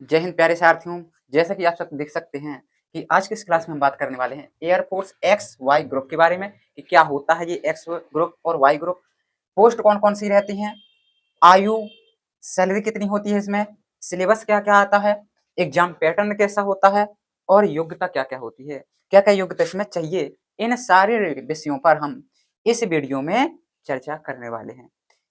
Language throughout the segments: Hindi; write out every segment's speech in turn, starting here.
जय हिंद प्यारे साथियों। जैसा कि आप सब देख सकते हैं कि आज की इस क्लास में हम बात करने वाले हैं एयरफोर्स एक्स वाई ग्रुप के बारे में कि क्या होता है ये एक्स ग्रुप और वाई ग्रुप, पोस्ट कौन कौन सी रहती हैं, आयु, सैलरी कितनी होती है इसमें, सिलेबस क्या क्या आता है, एग्जाम पैटर्न कैसा होता है और योग्यता क्या क्या होती है, क्या क्या योग्यता इसमें चाहिए। इन सारे विषयों पर हम इस वीडियो में चर्चा करने वाले हैं।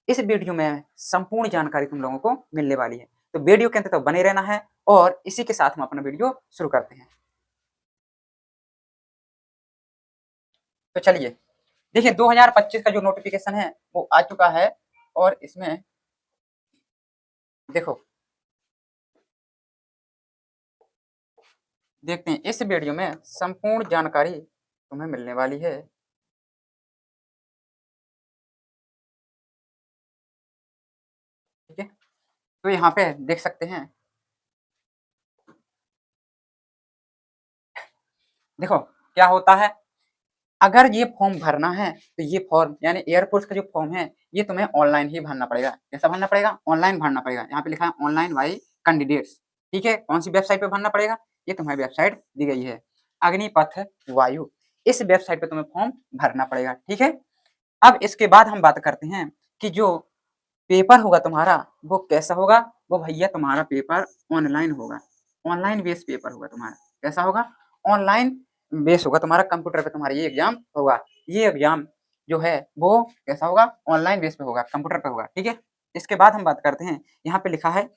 इस वीडियो में संपूर्ण जानकारी तुम लोगों को मिलने वाली है, तो वीडियो के अंत तक बने रहना है और इसी के साथ हम अपना वीडियो शुरू करते हैं। तो चलिए देखिए 2025 का जो नोटिफिकेशन है वो आ चुका है और इसमें देखो देखते हैं इस वीडियो में संपूर्ण जानकारी तुम्हें मिलने वाली है। ठीक है, तो यहाँ पे देख सकते हैं, देखो क्या होता है। अगर ये फॉर्म भरना है तो ये फॉर्म यानी एयरफोर्स का जो फॉर्म है ये तुम्हें ऑनलाइन ही भरना पड़ेगा। कैसा भरना पड़ेगा? ऑनलाइन भरना पड़ेगा। यहाँ पे लिखा है ऑनलाइन बाई कैंडिडेट्स। ठीक है, कौन सी वेबसाइट पे भरना पड़ेगा? ये तुम्हारी वेबसाइट दी गई है, अग्निपथ वायु। इस वेबसाइट पे तुम्हें फॉर्म भरना पड़ेगा। ठीक है, अब इसके बाद हम बात करते हैं कि जो पेपर होगा तुम्हारा वो कैसा होगा। वो भैया तुम्हारा पेपर ऑनलाइन होगा, ऑनलाइन बेस पेपर होगा तुम्हारा। कैसा होगा? ऑनलाइन बेस होगा तुम्हारा, कंप्यूटर पे तुम्हारा ये एग्जाम होगा। ये एग्जाम जो है वो कैसा होगा? ऑनलाइन बेस पे होगा, कंप्यूटर पे होगा। ठीक है, इसके बाद हम बात करते हैं, यहाँ पे लिखा है,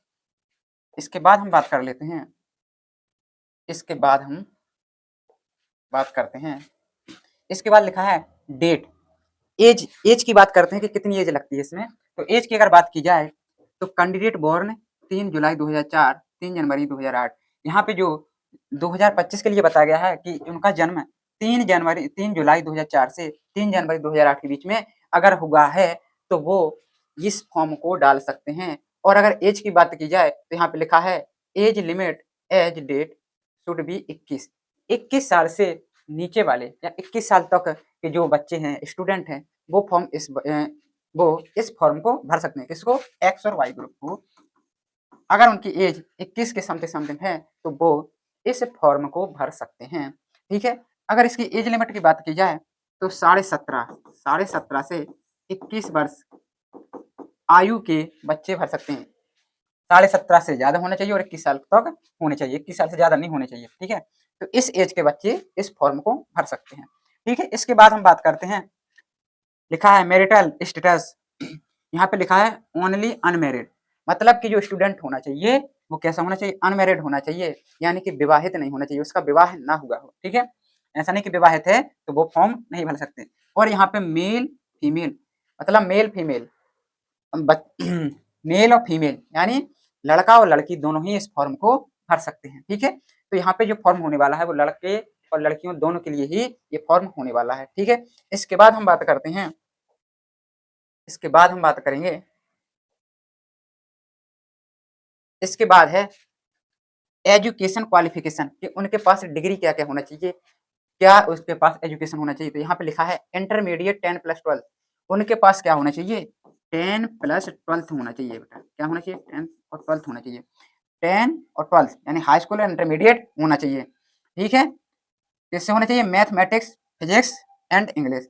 इसके बाद हम बात कर लेते हैं, इसके बाद हम बात करते हैं, इसके बाद लिखा है डेट, एज। एज की बात करते हैं कि कितनी एज लगती है इसमें। तो एज की अगर बात की जाए तो कैंडिडेट बोर्न 3 जुलाई 2004, 3 जनवरी 2008। यहाँ पे जो 2025 के लिए बताया गया है कि उनका जन्म 3 जुलाई 2004 से 3 जनवरी 2008 के बीच में अगर हुआ है तो वो इस फॉर्म को डाल सकते हैं। और अगर एज की बात की जाए तो यहाँ पे लिखा है age limit age date should be 21। 21 साल से नीचे वाले या 21 साल तक के जो बच्चे हैं, स्टूडेंट हैं, वो इस फॉर्म को भर सकते हैं। किसको? एक्स और वाई ग्रुप को। अगर उनकी एज 21 के समथिंग समथिंग है तो वो इस फॉर्म को भर सकते हैं। ठीक है, अगर इसकी एज लिमिट की बात की जाए तो 17.5 से 21 वर्ष आयु के बच्चे भर सकते हैं। 17.5 से ज्यादा होना चाहिए और 21 साल तक होने चाहिए, 21 साल से ज्यादा नहीं होने चाहिए। ठीक है, तो इस एज के बच्चे इस फॉर्म को भर सकते हैं। ठीक है, इसके बाद हम बात करते हैं, लिखा है मैरिटल स्टेटस। यहाँ पे लिखा है ओनली अनमेरिड, मतलब कि जो स्टूडेंट होना चाहिए वो कैसा होना चाहिए? अनमेरिड होना चाहिए, यानी कि विवाहित नहीं होना चाहिए, उसका विवाह ना हुआ हो। ठीक है, ऐसा नहीं कि विवाहित है तो वो फॉर्म नहीं भर सकते। और यहाँ पे मेल फीमेल, मतलब मेल फीमेल, मेल और फीमेल यानी लड़का और लड़की दोनों ही इस फॉर्म को भर सकते हैं। ठीक है, तो यहाँ पे जो फॉर्म होने वाला है वो लड़के और लड़कियों दोनों के लिए ही ये फॉर्म होने वाला है। ठीक है, इसके बाद हम बात करते हैं, इसके बाद हम बात करेंगे, इसके बाद है एजुकेशन क्वालिफिकेशन कि उनके पास डिग्री क्या क्या होना चाहिए, क्या उसके पास एजुकेशन होना चाहिए। तो यहाँ पे लिखा है इंटरमीडिएट 10+12। उनके पास क्या होना चाहिए? 10+12 होना चाहिए बेटा। क्या होना चाहिए? 10 और 12 होना चाहिए। 10 और 12 यानी हाई स्कूल और इंटरमीडिएट होना चाहिए। ठीक है, किससे होना चाहिए? Mathematics, physics and English,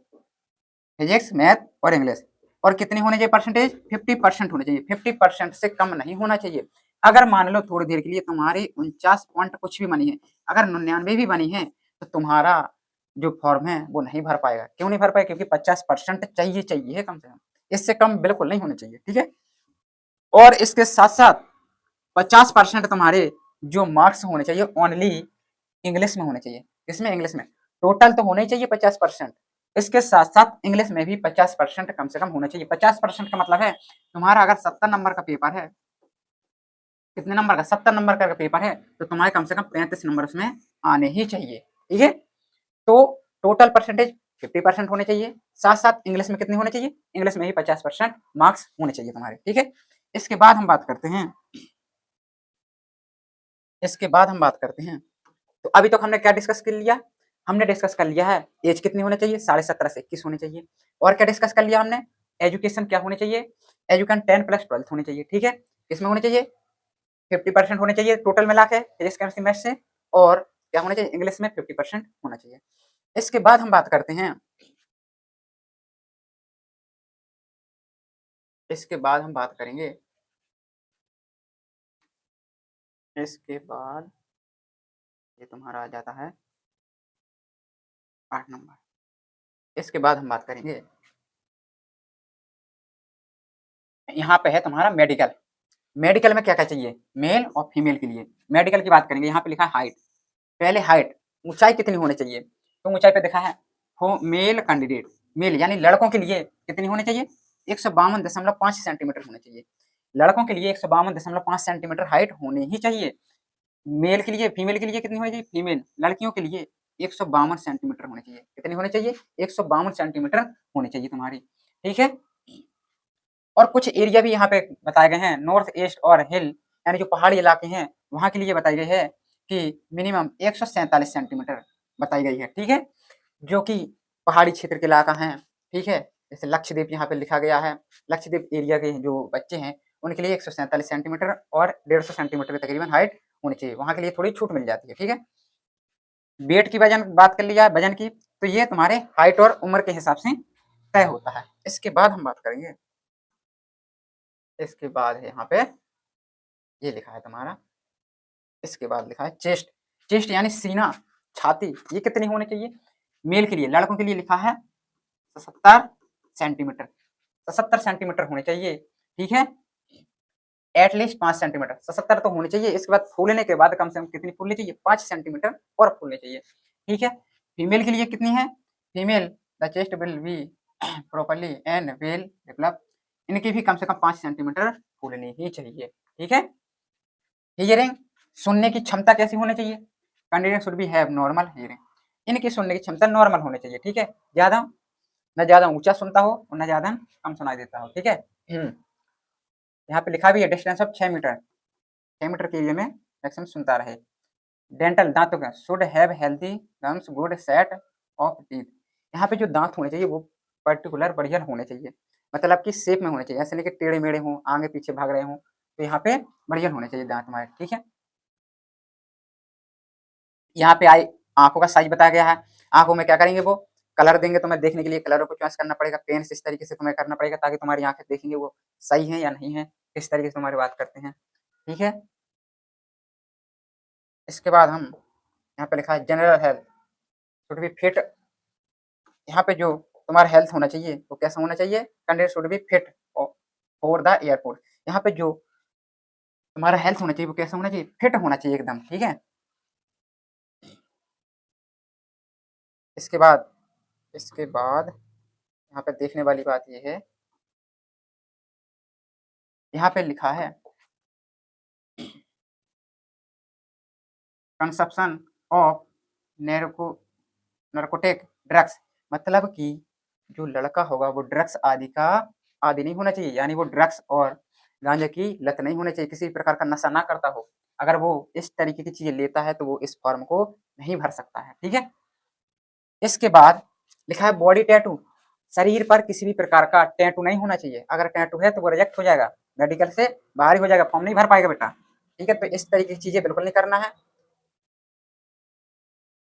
physics, math और इंग्लिश। और कितनी होनी चाहिए परसेंटेज? 50% होनी चाहिए, 50% से कम नहीं होना चाहिए। अगर मान लो थोड़ी देर के लिए तुम्हारी 49 पॉइंट कुछ भी बनी है, अगर 99 भी बनी है तो तुम्हारा जो फॉर्म है वो नहीं भर पाएगा। क्यों नहीं भर पाएगा? क्योंकि 50% चाहिए चाहिए है कम से कम, इससे कम बिल्कुल नहीं होने चाहिए। ठीक है, और इसके साथ साथ 50% तुम्हारे जो मार्क्स होने चाहिए ओनली इंग्लिश में होने चाहिए। किसमें? इंग्लिश में। टोटल तो होने ही चाहिए 50%, इसके साथ साथ इंग्लिश में भी 50% कम से कम होना चाहिए। 50% का मतलब है तुम्हारा अगर 70 नंबर का पेपर है, कितने नंबर का? 70 नंबर का पेपर है तो तुम्हारे कम से कम 35 नंबर उसमें आने ही चाहिए। ठीक है, तो टोटल परसेंटेज 50% होने चाहिए, साथ साथ इंग्लिश में कितने होने चाहिए? इंग्लिश में ही 50% मार्क्स होने चाहिए तुम्हारे। ठीक है, इसके बाद हम बात करते हैं, इसके बाद हम बात करते हैं, तो अभी तक हमने क्या डिस्कस कर लिया? हमने डिस्कस कर लिया है एज कितनी होनी चाहिए? 17.5 से 21 होनी चाहिए। और क्या डिस्कस कर लिया हमने? एजुकेशन क्या होनी चाहिए? एजुकेशन 10+12 होनी चाहिए। ठीक है, किसमें होनी चाहिए? 50% होने चाहिए टोटल मिला के फिजिक्स केमिस्ट्री मैथ्स से, और क्या होना चाहिए इंग्लिश में 50% होना चाहिए। इसके बाद हम बात करते हैं, इसके बाद हम बात करेंगे, इसके बाद ये तुम्हारा आ जाता है 8 नंबर। इसके बाद हम बात करेंगे, यहाँ पे है तुम्हारा मेडिकल। मेडिकल में क्या-क्या चाहिए मेल और फीमेल के लिए। मेडिकल की बात करेंगे, यहाँ पे लिखा है हाइट। पहले हाइट, ऊंचाई कितनी होनी चाहिए, तो ऊंचाई पे देखा है हो मेल कैंडिडेट, मेल यानी लड़कों के लिए कितनी होनी चाहिए 152.5 सेंटीमीटर होनी चाहिए। लड़कों के लिए 152.5 सेंटीमीटर हाइट होनी ही चाहिए। मेल के लिए, फीमेल के लिए कितनी होनी चाहिए, फीमेल लड़कियों के लिए 152 सेंटीमीटर होनी चाहिए। कितनी होनी चाहिए 152 सेंटीमीटर होनी चाहिए तुम्हारी, ठीक है। और कुछ एरिया भी यहाँ पे बताए गए हैं, नॉर्थ ईस्ट और हिल यानी जो पहाड़ी इलाके हैं वहाँ के लिए बताई गई है कि मिनिमम 147 सेंटीमीटर बताई गई है, ठीक है, जो कि पहाड़ी क्षेत्र के इलाका है, ठीक है। जैसे लक्षद्वीप यहाँ पे लिखा गया है, लक्षद्वीप एरिया के जो बच्चे हैं उनके लिए 147 सेंटीमीटर और 150 सेंटीमीटर की तकरीबन हाइट होनी चाहिए, वहाँ के लिए थोड़ी छूट मिल जाती है, ठीक है। वेट की वजन बात कर लिया वजन की, तो ये तुम्हारे हाइट और उम्र के हिसाब से तय होता है। इसके बाद हम बात करेंगे, इसके बाद है यहाँ पे ये लिखा है तुम्हारा, इसके बाद लिखा है चेस्ट। चेस्ट यानी सीना, छाती, ये कितनी होनी चाहिए मेल के लिए, लड़कों के लिए लिखा है 77 सेंटीमीटर, 77 सेंटीमीटर होने चाहिए, ठीक है। एटलीस्ट 5 सेंटीमीटर, 77 तो होनी चाहिए। इसके बाद फूलने के बाद कम से कम कितनी फूलनी चाहिए 5 सेंटीमीटर और फूलनी चाहिए, ठीक है। फीमेल के लिए कितनी है, female the chest will be properly and will develop, इनकी भी कम से कम 5 सेंटीमीटर फूलनी ही चाहिए, ठीक है। हियरिंग, सुनने की क्षमता कैसी होनी चाहिए, candidate should be have normal hearing, इनकी सुनने की क्षमता नॉर्मल होनी चाहिए, ठीक है। ज़्यादा न ज़्यादा ऊंचा सुनता हो और न ज़्यादा कम सुनाई देता हो, ठीक है। यहाँ पे लिखा भी है डिस्टेंस ऑफ 6 मीटर, 6 मीटर के एरिया में मैक्सिमम सुनता रहे। डेंटल, दांतों का, should have healthy gums good set of teeth, यहाँ पे जो दांत होने चाहिए वो पर्टिकुलर बढ़िया होने चाहिए, मतलब कि शेप में होने चाहिए, ऐसे नहीं कि टेढ़े मेढ़े हों आगे पीछे भाग रहे हों, तो यहाँ पे बढ़िया होने चाहिए दांत हमारे, ठीक है। यहाँ पे आई आंखों का साइज बताया गया है, आंखों में क्या करेंगे वो कलर देंगे, तुम्हें देखने के लिए कलरों को चॉइस करना पड़ेगा, पेन से इस तरीके से तुम्हें करना पड़ेगा ताकि तुम्हारी आंखें देखेंगे वो सही है या नहीं है, किस तरीके से तुम्हारी बात करते हैं, ठीक है। इसके बाद हम यहाँ पे लिखा है general health should be fit, यहाँ पे जो तुम्हारा हेल्थ होना चाहिए वो कैसा होना चाहिए, candidate should be fit for the airport, यहाँ पे जो तुम्हारा हेल्थ होना चाहिए वो कैसा होना चाहिए फिट होना चाहिए एकदम, ठीक है। इसके बाद, इसके बाद यहाँ पे देखने वाली बात ये है, यहाँ पे लिखा है कंसप्शन ऑफ नैर्को नार्कोटिक ड्रग्स, मतलब कि जो लड़का होगा वो ड्रग्स आदि का आदि नहीं होना चाहिए, यानी वो ड्रग्स और गांजे की लत नहीं होनी चाहिए, किसी प्रकार का नशा ना करता हो। अगर वो इस तरीके की चीजें लेता है तो वो इस फॉर्म को नहीं भर सकता है, ठीक है। इसके बाद लिखा है बॉडी टैटू, शरीर पर किसी भी प्रकार का टैटू नहीं होना चाहिए, अगर टैटू है तो वो रिजेक्ट हो जाएगा, मेडिकल से बाहर ही हो जाएगा, फॉर्म नहीं भर पाएगा बेटा, ठीक है। तो इस तरीके की चीजें बिल्कुल नहीं करना है,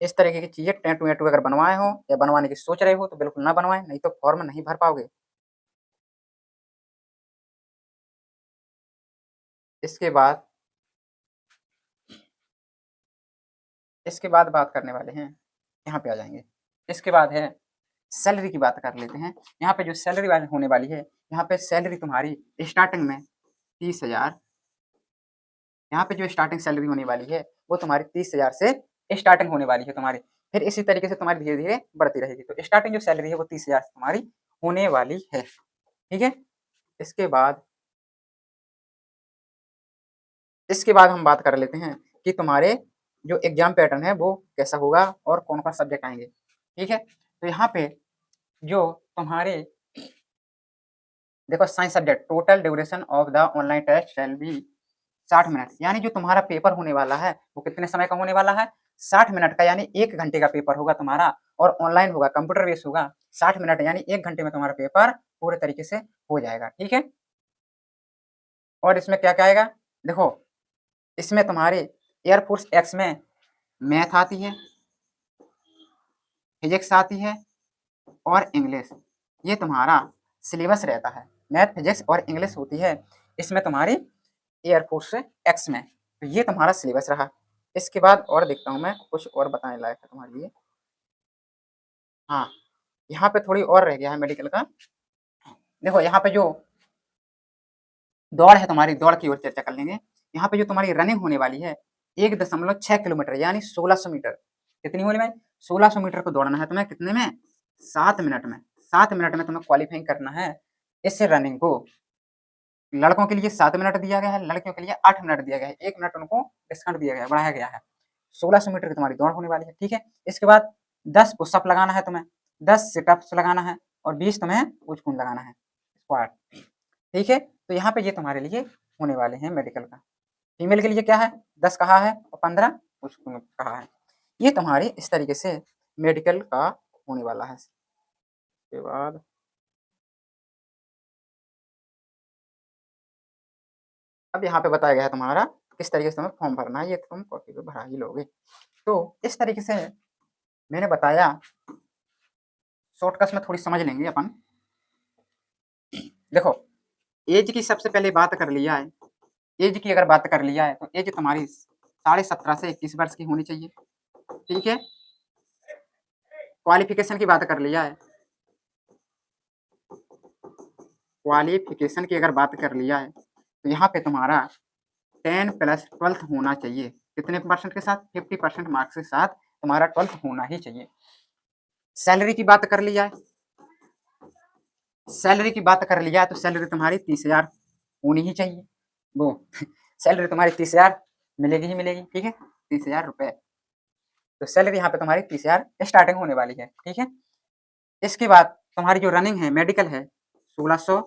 इस तरीके की चीजें टैटू वैटू अगर बनवाए हो या बनवाने की सोच रहे हो तो बिल्कुल ना बनवाएं, नहीं तो फॉर्म नहीं भर पाओगे। इसके बाद, इसके बाद बात करने वाले हैं, यहाँ पे आ जाएंगे। इसके बाद है सैलरी की बात कर लेते हैं। यहाँ पे जो सैलरी वाली होने वाली है, यहाँ पे सैलरी तुम्हारी स्टार्टिंग में 30,000, यहाँ पे जो स्टार्टिंग सैलरी होने वाली है वो तुम्हारी 30,000 से स्टार्टिंग होने वाली है तुम्हारी, फिर इसी तरीके से तुम्हारी धीरे धीरे बढ़ती रहेगी, तो स्टार्टिंग जो सैलरी है वो 30,000 से तुम्हारी होने वाली है, ठीक है। इसके बाद, इसके बाद हम बात कर लेते हैं कि तुम्हारे जो एग्जाम पैटर्न है वो कैसा होगा और कौन कौन सब्जेक्ट आएंगे, ठीक है। तो यहाँ पे जो तुम्हारे देखो science subject total duration of the online test shall be 60 minute, यानी जो तुम्हारा पेपर होने वाला है वो कितने समय का होने वाला है 60 मिनट का, यानी 1 घंटे का पेपर होगा तुम्हारा, और ऑनलाइन होगा कंप्यूटर बेस्ड होगा, 60 मिनट यानी 1 घंटे में तुम्हारा पेपर पूरे तरीके से हो जाएगा, ठीक है। और इसमें क्या क्या आएगा देखो, इसमें तुम्हारे एयरफोर्स एक्स में मैथ आती है, फिजिक्स आती है और इंग्लिश। ये तुम्हारा सिलेबस रहता है। मैथ, फिजिक्स और इंग्लिश होती है इसमें तुम्हारी एयरफोर्स एक्स में। तो ये तुम्हारा सिलेबस रहा। इसके बाद और देखता हूँ मैं कुछ और बताने लायक है तुम्हारे लिए। हाँ, यहाँ पे थोड़ी और रह गया है मेडिकल का। देखो यहाँ पे जो दौड़ है तुम्हारी, दौड़ की ओर चर्चा कर लेंगे। यहाँ पे जो तुम्हारी रनिंग होने वाली है 1.6 किलोमीटर यानी 1600 मीटर। कितनी होने में? 1600 मीटर को दौड़ना है तुम्हें कितने में? 7 मिनट में। 7 मिनट में तुम्हें क्वालिफाइंग करना है इस रनिंग को। लड़कों के लिए 7 मिनट दिया गया है, लड़कियों के लिए 8 मिनट दिया गया है। 1 मिनट उनको डिस्काउंट दिया गया है, बढ़ाया गया है। 1600 मीटर की तुम्हारी दौड़ होने वाली है, ठीक है। इसके बाद 10 पुशअप लगाना है तुम्हें, 10 सिटअप्स लगाना है और 20 तुम्हें पुश-पुल लगाना है, स्क्वाट, ठीक है। तो यहाँ पे ये तुम्हारे लिए होने वाले हैं मेडिकल का। फीमेल के लिए क्या है? 10 कहा है और 15 पुश-पुल कहा है। ये तुम्हारे इस तरीके से मेडिकल का होने वाला है। इसके बाद अब यहाँ पे बताया गया है तुम्हारा किस तरीके से तुम्हें फॉर्म भरना है, ये तुम कॉपी पे भरा ही लोगे। तो इस तरीके से मैंने बताया, शॉर्टकट्स में थोड़ी समझ लेंगे अपन। देखो, एज की सबसे पहले बात कर लिया है, एज की अगर बात कर लिया है तो एज तुम्हारी 17.5 से 21 वर्ष की होनी चाहिए, ठीक है। क्वालिफिकेशन की बात कर लिया है, क्वालिफिकेशन की अगर बात कर लिया है तो यहाँ पे तुम्हारा 10 प्लस 12th होना चाहिए। कितने परसेंट के साथ? 50% मार्क्स के साथ तुम्हारा 12th होना ही चाहिए। सैलरी की बात कर लिया है, सैलरी की बात कर लिया है तो सैलरी तुम्हारी 30,000 होनी ही चाहिए। वो सैलरी तुम्हारी 30,000 मिलेगी ही मिलेगी, ठीक है, 30,000 रुपए। तो सैलरी यहाँ पे तुम्हारी 30,000 स्टार्टिंग होने वाली है, ठीक है। इसके बाद तुम्हारी जो रनिंग है मेडिकल है, 1600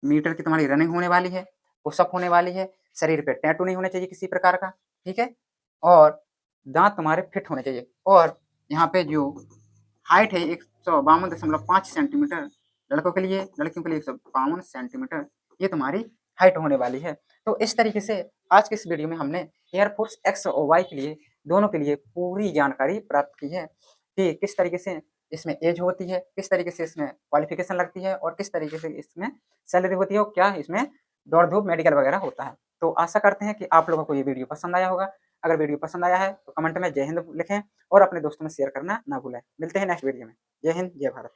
मीटर की तुम्हारी रनिंग होने वाली है, पुशअप होने वाली है, शरीर पे टैटू नहीं होना चाहिए किसी प्रकार का, ठीक है, और दांत तुम्हारे फिट होने चाहिए। और यहाँ पे जो हाइट है 152.5 सेंटीमीटर लड़कों के लिए, लड़कियों के लिए 152 सेंटीमीटर, ये तुम्हारी हाइट होने वाली है। तो इस तरीके से आज के इस वीडियो में हमने एयरफोर्स एक्स और वाई के लिए, दोनों के लिए पूरी जानकारी प्राप्त की है कि किस तरीके से इसमें एज होती है, किस तरीके से इसमें क्वालिफिकेशन लगती है और किस तरीके से इसमें सैलरी होती है और क्या इसमें दौड़ धूप मेडिकल वगैरह होता है। तो आशा करते हैं कि आप लोगों को ये वीडियो पसंद आया होगा। अगर वीडियो पसंद आया है तो कमेंट में जय हिंद लिखें और अपने दोस्तों में शेयर करना ना भूलें। मिलते हैं नेक्स्ट वीडियो में। जय हिंद, जय भारत।